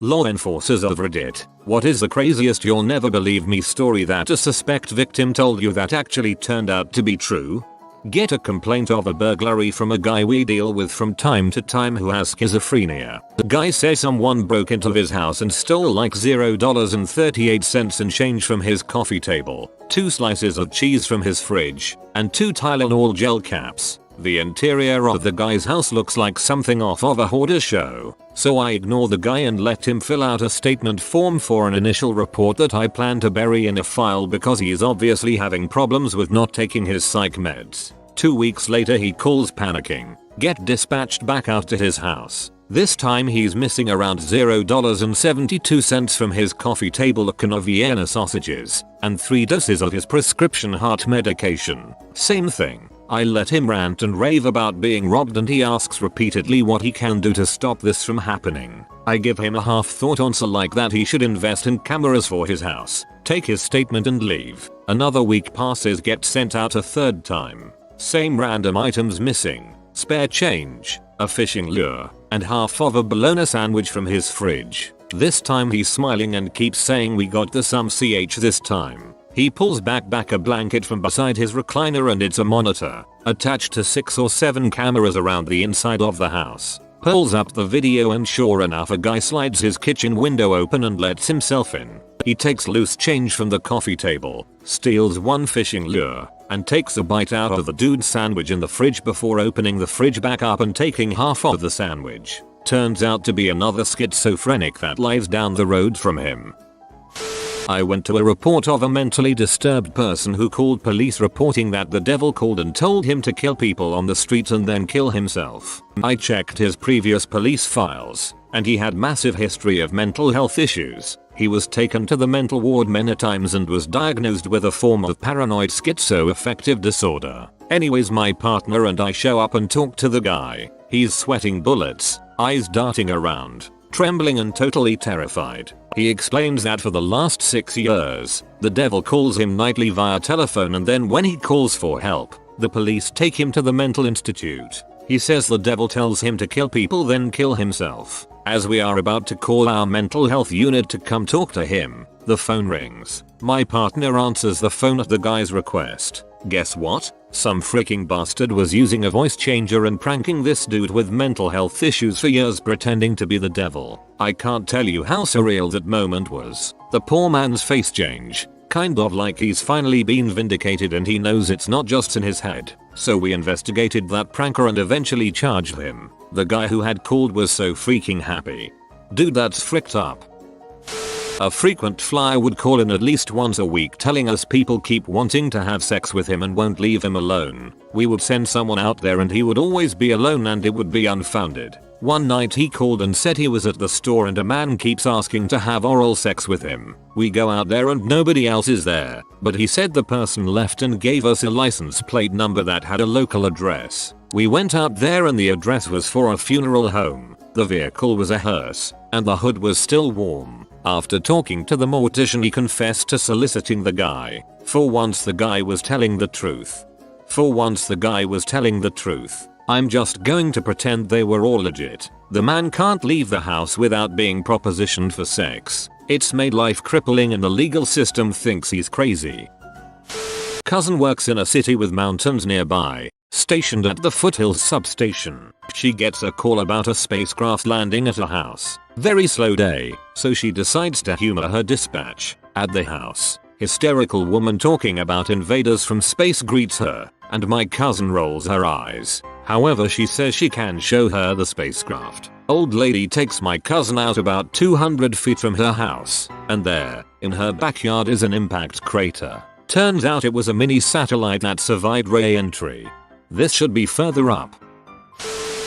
Law enforcers of Reddit, what is the craziest you'll never believe me story that a suspect victim told you that actually turned out to be true? Get a complaint of a burglary from a guy we deal with from time to time who has schizophrenia. The guy says someone broke into his house and stole like $0.38 in change from his coffee table, 2 slices of cheese from his fridge, and 2 Tylenol gel caps. The interior of the guy's house looks like something off of a hoarder show, so I ignore the guy and let him fill out a statement form for an initial report that I plan to bury in a file because he is obviously having problems with not taking his psych meds. 2 weeks later he calls panicking, get dispatched back out to his house. This time he's missing around $0.72 from his coffee table, a can of Vienna sausages, and 3 doses of his prescription heart medication. Same thing. I let him rant and rave about being robbed and he asks repeatedly what he can do to stop this from happening. I give him a half-thought answer like that he should invest in cameras for his house, take his statement and leave. Another week passes, get sent out a 3rd time. Same random items missing, spare change, a fishing lure, and half of a bologna sandwich from his fridge. This time he's smiling and keeps saying we got the some ch this time. He pulls back a blanket from beside his recliner and it's a monitor, attached to 6 or 7 cameras around the inside of the house. Pulls up the video and sure enough a guy slides his kitchen window open and lets himself in. He takes loose change from the coffee table, steals 1 fishing lure, and takes a bite out of the dude's sandwich in the fridge before opening the fridge back up and taking half of the sandwich. Turns out to be another schizophrenic that lives down the road from him. I went to a report of a mentally disturbed person who called police reporting that the devil called and told him to kill people on the streets and then kill himself. I checked his previous police files, and he had massive history of mental health issues. He was taken to the mental ward many times and was diagnosed with a form of paranoid schizoaffective disorder. Anyways, my partner and I show up and talk to the guy. He's sweating bullets, eyes darting around, trembling and totally terrified. He explains that for the last 6 years, the devil calls him nightly via telephone and then when he calls for help, the police take him to the mental institute. He says the devil tells him to kill people then kill himself. As we are about to call our mental health unit to come talk to him, the phone rings. My partner answers the phone at the guy's request. Guess what? Some freaking bastard was using a voice changer and pranking this dude with mental health issues for years pretending to be the devil. I can't tell you how surreal that moment was. The poor man's face change, kind of like he's finally been vindicated and he knows it's not just in his head. So we investigated that pranker and eventually charged him. The guy who had called was so freaking happy. Dude, that's fricked up. A frequent flyer would call in at least once a week telling us people keep wanting to have sex with him and won't leave him alone. We would send someone out there and he would always be alone and it would be unfounded. One night he called and said he was at the store and a man keeps asking to have oral sex with him. We go out there and nobody else is there, but he said the person left and gave us a license plate number that had a local address. We went out there and the address was for a funeral home. The vehicle was a hearse, and the hood was still warm. After talking to the mortician he confessed to soliciting the guy. For once the guy was telling the truth. I'm just going to pretend they were all legit. The man can't leave the house without being propositioned for sex. It's made life crippling and the legal system thinks he's crazy. Cousin works in a city with mountains nearby, stationed at the Foothills substation. She gets a call about a spacecraft landing at her house. Very slow day, so she decides to humor her dispatch. At the house, hysterical woman talking about invaders from space greets her, and my cousin rolls her eyes. However, she says she can show her the spacecraft. Old lady takes my cousin out about 200 feet from her house, and there, in her backyard is an impact crater. Turns out it was a mini satellite that survived re-entry. This should be further up.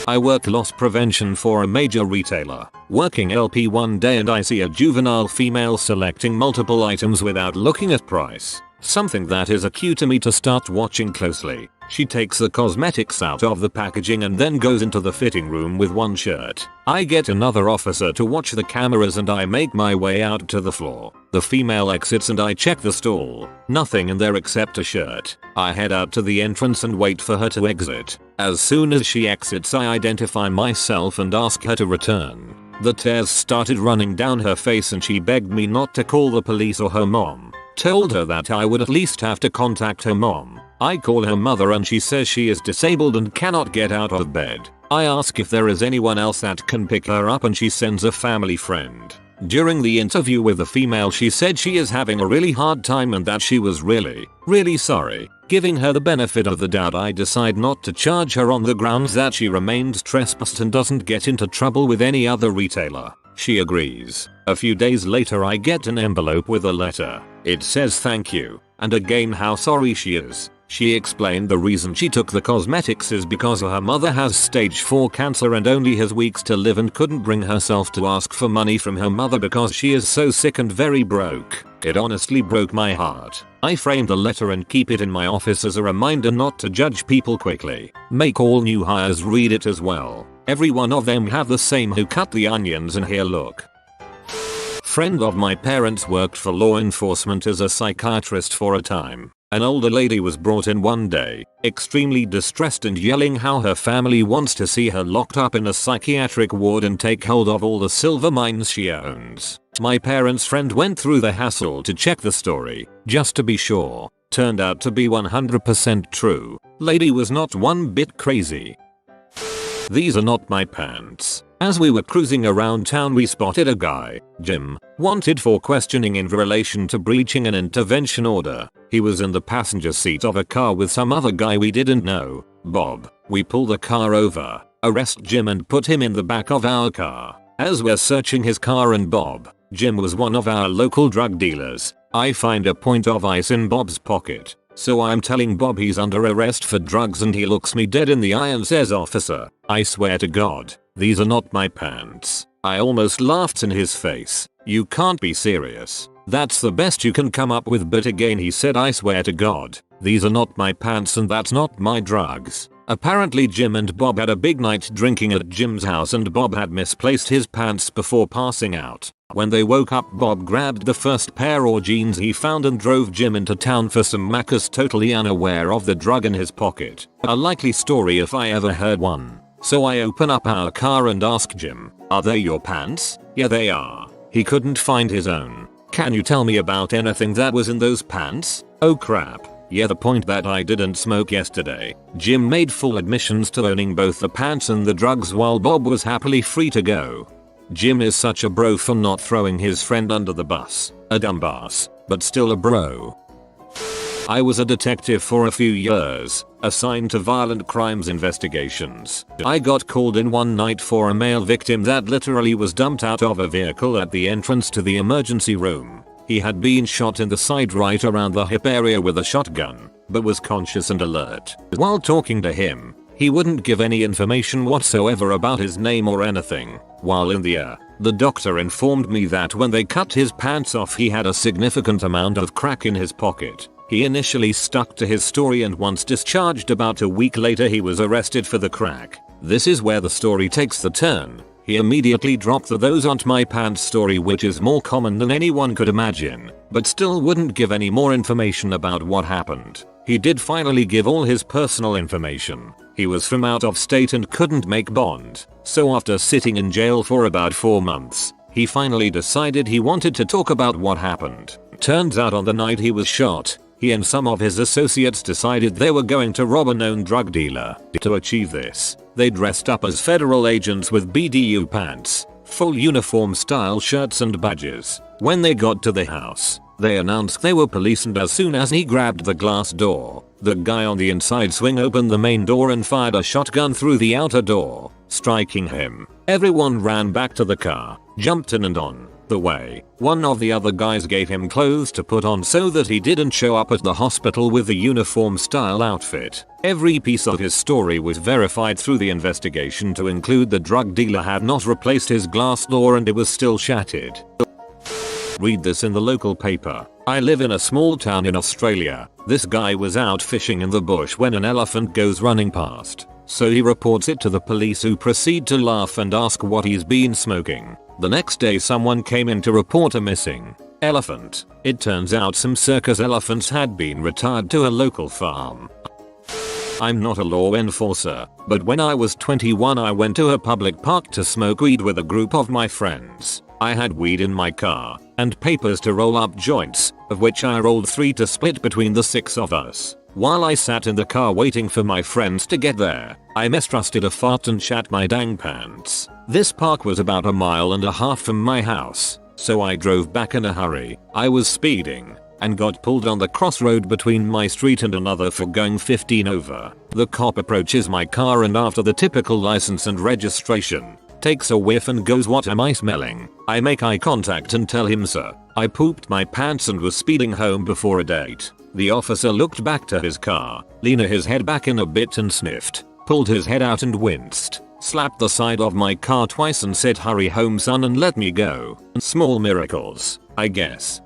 I work loss prevention for a major retailer. Working LP one day and I see a juvenile female selecting multiple items without looking at price. Something that is a cue to me to start watching closely. She takes the cosmetics out of the packaging and then goes into the fitting room with one shirt. I get another officer to watch the cameras and I make my way out to the floor. The female exits and I check the stall. Nothing in there except a shirt. I head out to the entrance and wait for her to exit. As soon as she exits, I identify myself and ask her to return. The tears started running down her face and she begged me not to call the police or her mom. Told her that I would at least have to contact her mom. I call her mother and she says she is disabled and cannot get out of bed. I ask if there is anyone else that can pick her up and she sends a family friend. During the interview with the female, she said she is having a really hard time and that she was really sorry. Giving her the benefit of the doubt, I decide not to charge her on the grounds that she remains trespassed and doesn't get into trouble with any other retailer. She agrees. A few days later I get an envelope with a letter. It says thank you, and again how sorry she is. She explained the reason she took the cosmetics is because her mother has stage 4 cancer and only has weeks to live and couldn't bring herself to ask for money from her mother because she is so sick and very broke. It honestly broke my heart. I framed the letter and keep it in my office as a reminder not to judge people quickly. Make all new hires read it as well. Every one of them have the same who cut the onions and here look. Friend of my parents worked for law enforcement as a psychiatrist for a time. An older lady was brought in one day, extremely distressed and yelling how her family wants to see her locked up in a psychiatric ward and take hold of all the silver mines she owns. My parents' friend went through the hassle to check the story, just to be sure. Turned out to be 100% true. Lady was not one bit crazy. These are not my pants. As we were cruising around town, we spotted a guy, Jim, wanted for questioning in relation to breaching an intervention order. He was in the passenger seat of a car with some other guy we didn't know, Bob. We pull the car over, arrest Jim and put him in the back of our car. As we're searching his car and Bob, Jim was one of our local drug dealers, I find a point of ice in Bob's pocket. So I'm telling Bob he's under arrest for drugs and he looks me dead in the eye and says, "Officer, I swear to God, these are not my pants." I almost laughed in his face. You can't be serious. That's the best you can come up with, but again he said, "I swear to God, these are not my pants and that's not my drugs." Apparently Jim and Bob had a big night drinking at Jim's house and Bob had misplaced his pants before passing out. When they woke up, Bob grabbed the first pair of jeans he found and drove Jim into town for some macas, totally unaware of the drug in his pocket. A likely story if I ever heard one. So I open up our car and ask Jim, "Are they your pants?" "Yeah, they are." He couldn't find his own. "Can you tell me about anything that was in those pants?" "Oh crap. Yeah, the point that I didn't smoke yesterday." Jim made full admissions to owning both the pants and the drugs while Bob was happily free to go. Jim is such a bro for not throwing his friend under the bus. A dumbass, but still a bro. I was a detective for a few years, assigned to violent crimes investigations. I got called in one night for a male victim that literally was dumped out of a vehicle at the entrance to the emergency room. He had been shot in the side right around the hip area with a shotgun, but was conscious and alert. While talking to him, he wouldn't give any information whatsoever about his name or anything. While in the air, the doctor informed me that when they cut his pants off he had a significant amount of crack in his pocket. He initially stuck to his story and once discharged about a week later he was arrested for the crack. This is where the story takes the turn. He immediately dropped the "those aren't my pants" story, which is more common than anyone could imagine, but still wouldn't give any more information about what happened. He did finally give all his personal information. He was from out of state and couldn't make bond, so after sitting in jail for about 4 months, he finally decided he wanted to talk about what happened. Turns out on the night he was shot, he and some of his associates decided they were going to rob a known drug dealer. To achieve this, they dressed up as federal agents with BDU pants, full uniform style shirts and badges. When they got to the house, they announced they were police, and as soon as he grabbed the glass door, the guy on the inside swung open the main door and fired a shotgun through the outer door, striking him. Everyone ran back to the car, jumped in, and on the way, one of the other guys gave him clothes to put on so that he didn't show up at the hospital with the uniform style outfit. Every piece of his story was verified through the investigation to include the drug dealer had not replaced his glass door and it was still shattered. Read this in the local paper. I live in a small town in Australia. This guy was out fishing in the bush when an elephant goes running past. So he reports it to the police, who proceed to laugh and ask what he's been smoking. The next day someone came in to report a missing elephant. It turns out some circus elephants had been retired to a local farm. I'm not a law enforcer, but when I was 21 I went to a public park to smoke weed with a group of my friends. I had weed in my car and papers to roll up joints, of which I rolled 3 to split between the 6 of us. While I sat in the car waiting for my friends to get there, I mistrusted a fart and shat my dang pants. This park was about 1.5 miles from my house, so I drove back in a hurry. I was speeding and got pulled on the crossroad between my street and another for going 15 over. The cop approaches my car and, after the typical license and registration, takes a whiff and goes, "What am I smelling?" I make eye contact and tell him, "Sir, I pooped my pants and was speeding home before a date." The officer looked back to his car, leaned his head back in a bit and sniffed, pulled his head out and winced, slapped the side of my car twice and said, "Hurry home son," and let me go. Small miracles, I guess.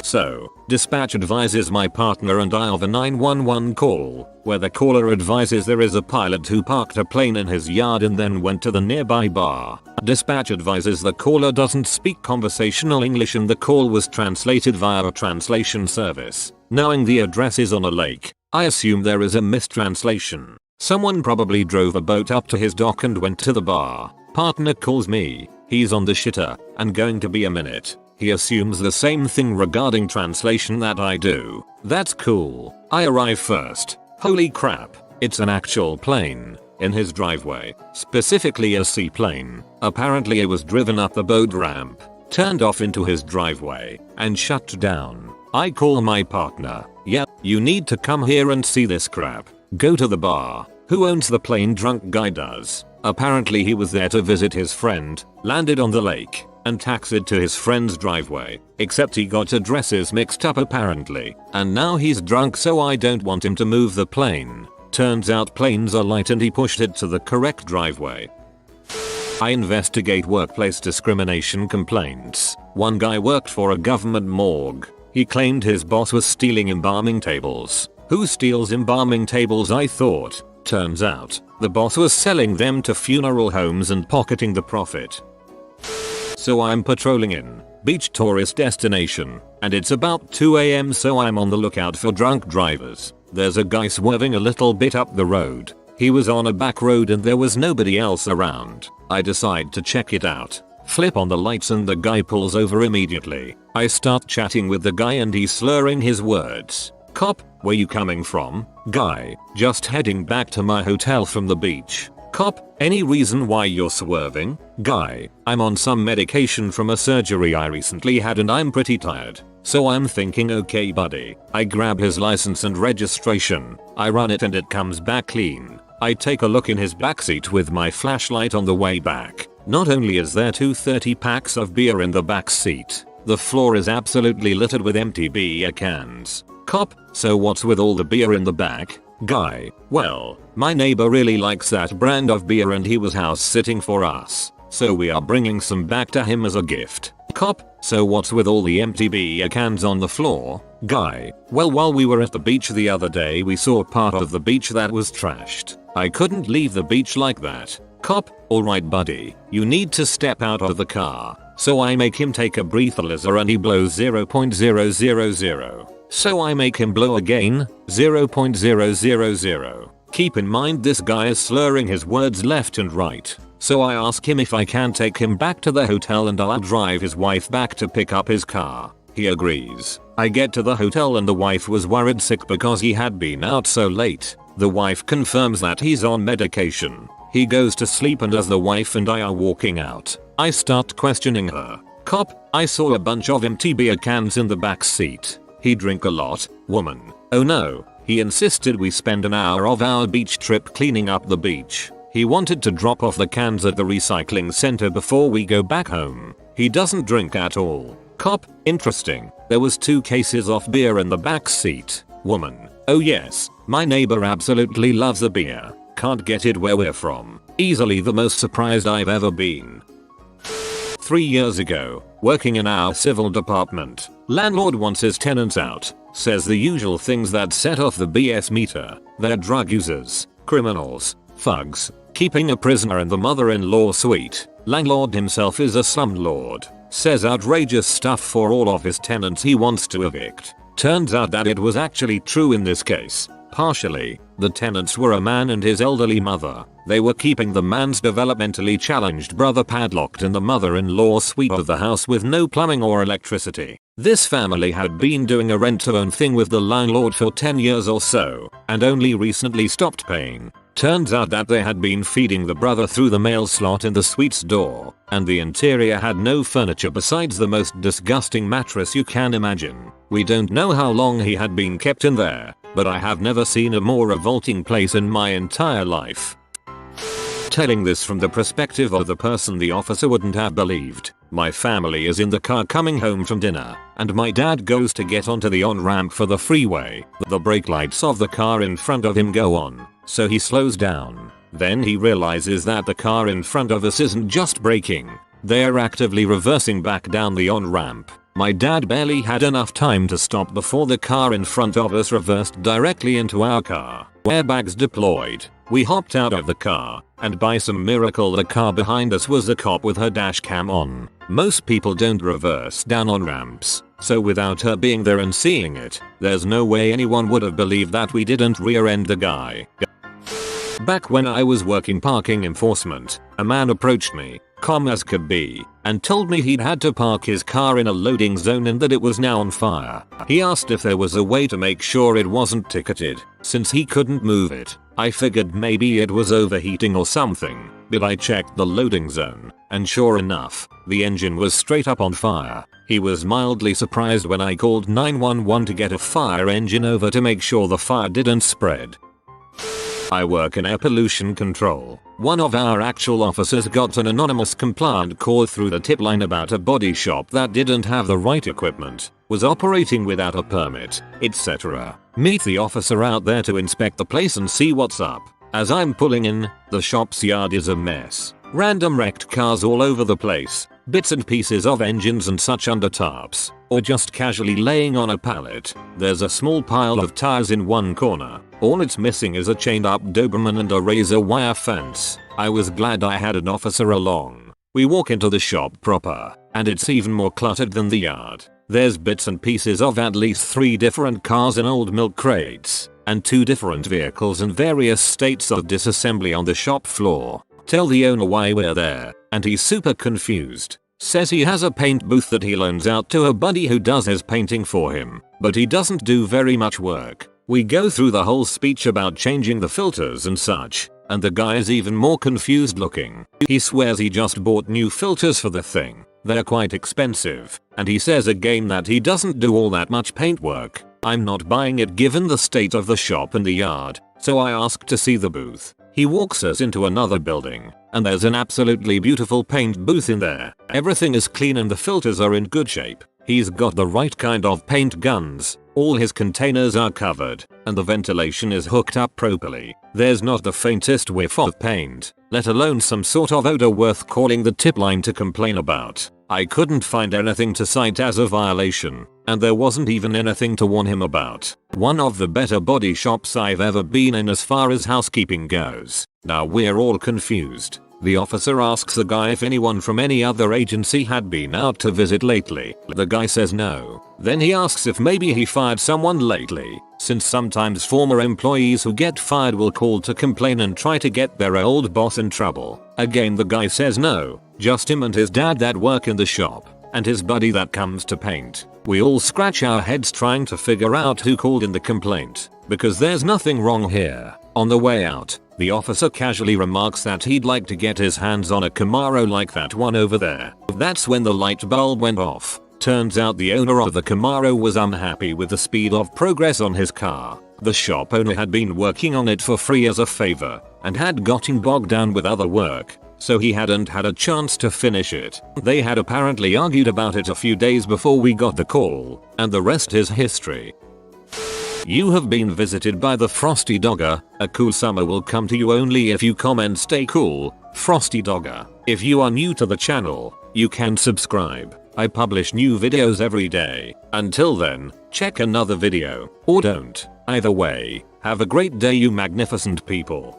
So, dispatch advises my partner and I of a 911 call, where the caller advises there is a pilot who parked a plane in his yard and then went to the nearby bar. Dispatch advises the caller doesn't speak conversational English and the call was translated via a translation service. Knowing the address is on a lake, I assume there is a mistranslation. Someone probably drove a boat up to his dock and went to the bar. Partner calls me, he's on the shitter and going to be a minute. He assumes the same thing regarding translation that I do. That's cool. I arrive first. Holy crap, it's an actual plane in his driveway, specifically a seaplane. Apparently it was driven up the boat ramp, turned off into his driveway, and shut down. I call my partner. "Yeah, you need to come here and see this crap." Go to the bar. Who owns the plane? Drunk guy does. Apparently he was there to visit his friend, landed on the lake, and taxied to his friend's driveway, except he got addresses mixed up apparently, and now he's drunk, so I don't want him to move the plane. Turns out planes are light and he pushed it to the correct driveway. I investigate workplace discrimination complaints. One guy worked for a government morgue. He claimed his boss was stealing embalming tables. Who steals embalming tables, I thought. Turns out, the boss was selling them to funeral homes and pocketing the profit. So I'm patrolling in beach tourist destination, and it's about 2 AM, so I'm on the lookout for drunk drivers. There's a guy swerving a little bit up the road. He was on a back road and there was nobody else around. I decide to check it out. Flip on the lights and the guy pulls over immediately. I start chatting with the guy and he's slurring his words. "Cop, where you coming from?" Guy, "Just heading back to my hotel from the beach." Cop, "Any reason why you're swerving?" Guy, "I'm on some medication from a surgery I recently had and I'm pretty tired. So I'm thinking, okay buddy." I grab his license and registration. I run it and it comes back clean. I take a look in his backseat with my flashlight on the way back. Not only is there 230 packs of beer in the back seat, the floor is absolutely littered with empty beer cans. Cop, "So what's with all the beer in the back?" Guy, "Well, my neighbor really likes that brand of beer and he was house sitting for us, so we are bringing some back to him as a gift." Cop, "So what's with all the empty beer cans on the floor?" Guy, "Well, while we were at the beach the other day we saw part of the beach that was trashed. I couldn't leave the beach like that." Cop, "Alright buddy, you need to step out of the car." So I make him take a breathalyzer and he blows 0.000. So I make him blow again, 0.000. Keep in mind this guy is slurring his words left and right. So I ask him if I can take him back to the hotel and I'll drive his wife back to pick up his car. He agrees. I get to the hotel and the wife was worried sick because he had been out so late. The wife confirms that he's on medication. He goes to sleep and as the wife and I are walking out, I start questioning her. Cop, "I saw a bunch of empty beer cans in the back seat. He drink a lot, woman." "Oh no, he insisted we spend an hour of our beach trip cleaning up the beach. He wanted to drop off the cans at the recycling center before we go back home. He doesn't drink at all." Cop, "Interesting. There was 2 cases of beer in the back seat." Woman, "Oh yes, my neighbor absolutely loves a beer. Can't get it where we're from. Easily the most surprised I've ever been." 3 years ago, Working in our civil department, landlord wants his tenants out, says the usual things that set off the BS meter. They're drug users, criminals, thugs, keeping a prisoner in the mother-in-law suite. Landlord himself is a slumlord, says outrageous stuff for all of his tenants he wants to evict. Turns out that it was actually true in this case. Partially, the tenants were a man and his elderly mother. They were keeping the man's developmentally challenged brother padlocked in the mother-in-law suite of the house with no plumbing or electricity. This family had been doing a rent-to-own thing with the landlord for 10 years or so, and only recently stopped paying. Turns out that they had been feeding the brother through the mail slot in the suite's door, and the interior had no furniture besides the most disgusting mattress you can imagine. We don't know how long he had been kept in there, but I have never seen a more revolting place in my entire life. Telling this from the perspective of the person the officer wouldn't have believed. My family is in the car coming home from dinner, and my dad goes to get onto the on-ramp for the freeway. The brake lights of the car in front of him go on, so he slows down. Then he realizes that the car in front of us isn't just braking, they're actively reversing back down the on-ramp. My dad barely had enough time to stop before the car in front of us reversed directly into our car. Airbags deployed. We hopped out of the car, and by some miracle the car behind us was a cop with her dash cam on. Most people don't reverse down on ramps, so without her being there and seeing it, there's no way anyone would have believed that we didn't rear-end the guy. Back when I was working parking enforcement, a man approached me, calm as could be, and told me he'd had to park his car in a loading zone and that it was now on fire. He asked if there was a way to make sure it wasn't ticketed, since he couldn't move it. I figured maybe it was overheating or something, but I checked the loading zone, and sure enough, the engine was straight up on fire. He was mildly surprised when I called 911 to get a fire engine over to make sure the fire didn't spread. I work in air pollution control. One of our actual officers got an anonymous complaint call through the tip line about a body shop that didn't have the right equipment, was operating without a permit, etc. Meet the officer out there to inspect the place and see what's up. As I'm pulling in, the shop's yard is a mess. Random wrecked cars all over the place, bits and pieces of engines and such under tarps, or just casually laying on a pallet. There's a small pile of tires in one corner. All it's missing is a chained up Doberman and a razor wire fence. I was glad I had an officer along. We walk into the shop proper, and it's even more cluttered than the yard. There's bits and pieces of at least 3 different cars and old milk crates, and 2 different vehicles in various states of disassembly on the shop floor. Tell the owner why we're there, and he's super confused. Says he has a paint booth that he loans out to a buddy who does his painting for him, but he doesn't do very much work. We go through the whole speech about changing the filters and such, and the guy is even more confused looking. He swears he just bought new filters for the thing. They're quite expensive, and he says again that he doesn't do all that much paint work. I'm not buying it given the state of the shop and the yard, so I ask to see the booth. He walks us into another building, and there's an absolutely beautiful paint booth in there. Everything is clean and the filters are in good shape. He's got the right kind of paint guns, all his containers are covered, and the ventilation is hooked up properly. There's not the faintest whiff of paint, let alone some sort of odor worth calling the tip line to complain about. I couldn't find anything to cite as a violation, and there wasn't even anything to warn him about. One of the better body shops I've ever been in as far as housekeeping goes. Now we're all confused. The officer asks the guy if anyone from any other agency had been out to visit lately. The guy says no. Then he asks if maybe he fired someone lately, since sometimes former employees who get fired will call to complain and try to get their old boss in trouble. Again the guy says no, just him and his dad that work in the shop, and his buddy that comes to paint. We all scratch our heads trying to figure out who called in the complaint, because there's nothing wrong here. On the way out, the officer casually remarks that he'd like to get his hands on a Camaro like that one over there. That's when the light bulb went off. Turns out the owner of the Camaro was unhappy with the speed of progress on his car. The shop owner had been working on it for free as a favor, and had gotten bogged down with other work, so he hadn't had a chance to finish it. They had apparently argued about it a few days before we got the call, and the rest is history. You have been visited by the Frosty Dogger. A cool summer will come to you only if you comment stay cool, Frosty Dogger. If you are new to the channel, you can subscribe. I publish new videos every day. Until then, check another video, or don't. Either way, have a great day you magnificent people.